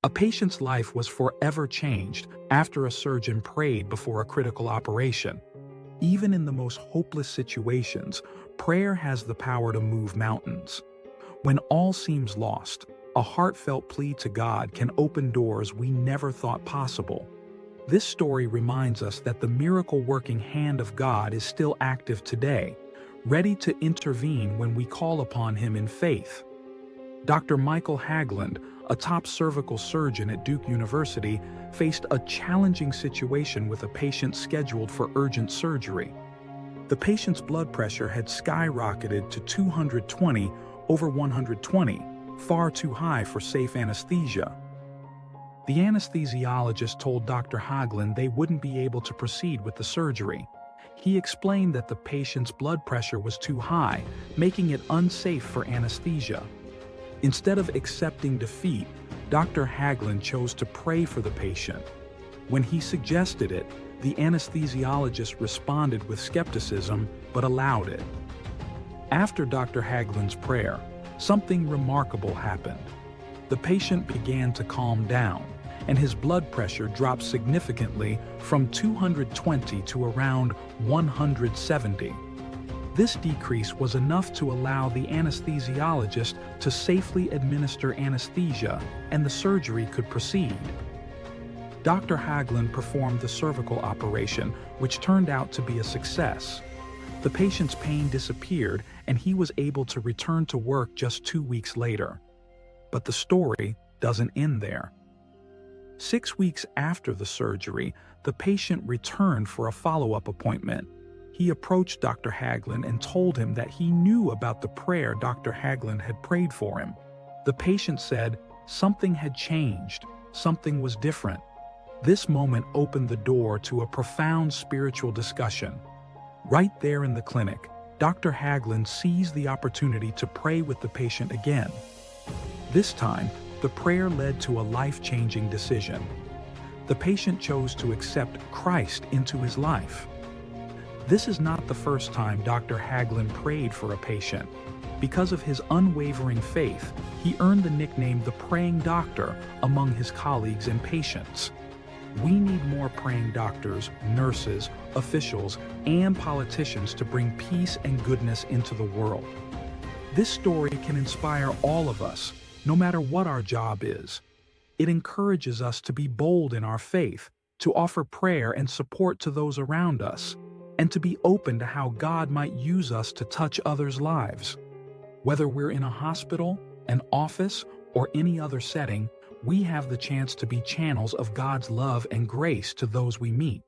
A patient's life was forever changed after a surgeon prayed before a critical operation. Even in the most hopeless situations, prayer has the power to move mountains. When all seems lost, a heartfelt plea to God can open doors we never thought possible. This story reminds us that the miracle-working hand of God is still active today, ready to intervene when we call upon Him in faith. Dr. Michael Haglund, a top cervical surgeon at Duke University, faced a challenging situation with a patient scheduled for urgent surgery. The patient's blood pressure had skyrocketed to 220/120, far too high for safe anesthesia. The anesthesiologist told Dr. Haglund they wouldn't be able to proceed with the surgery. He explained that the patient's blood pressure was too high, making it unsafe for anesthesia. Instead of accepting defeat, Dr. Haglund chose to pray for the patient. When he suggested it, the anesthesiologist responded with skepticism, but allowed it. After Dr. Haglund's prayer, something remarkable happened. The patient began to calm down, and his blood pressure dropped significantly from 220 to around 170. This decrease was enough to allow the anesthesiologist to safely administer anesthesia, and the surgery could proceed. Dr. Haglund performed the cervical operation, which turned out to be a success. The patient's pain disappeared, and he was able to return to work just 2 weeks later. But the story doesn't end there. 6 weeks after the surgery, the patient returned for a follow-up appointment. He approached Dr. Haglund and told him that he knew about the prayer Dr. Haglund had prayed for him. The patient said something had changed, something was different. This moment opened the door to a profound spiritual discussion. Right there in the clinic, Dr. Haglund seized the opportunity to pray with the patient again. This time, the prayer led to a life-changing decision. The patient chose to accept Christ into his life. This is not the first time Dr. Haglund prayed for a patient. Because of his unwavering faith, he earned the nickname the Praying Doctor among his colleagues and patients. We need more praying doctors, nurses, officials, and politicians to bring peace and goodness into the world. This story can inspire all of us, no matter what our job is. It encourages us to be bold in our faith, to offer prayer and support to those around us, and to be open to how God might use us to touch others' lives. Whether we're in a hospital, an office, or any other setting, we have the chance to be channels of God's love and grace to those we meet.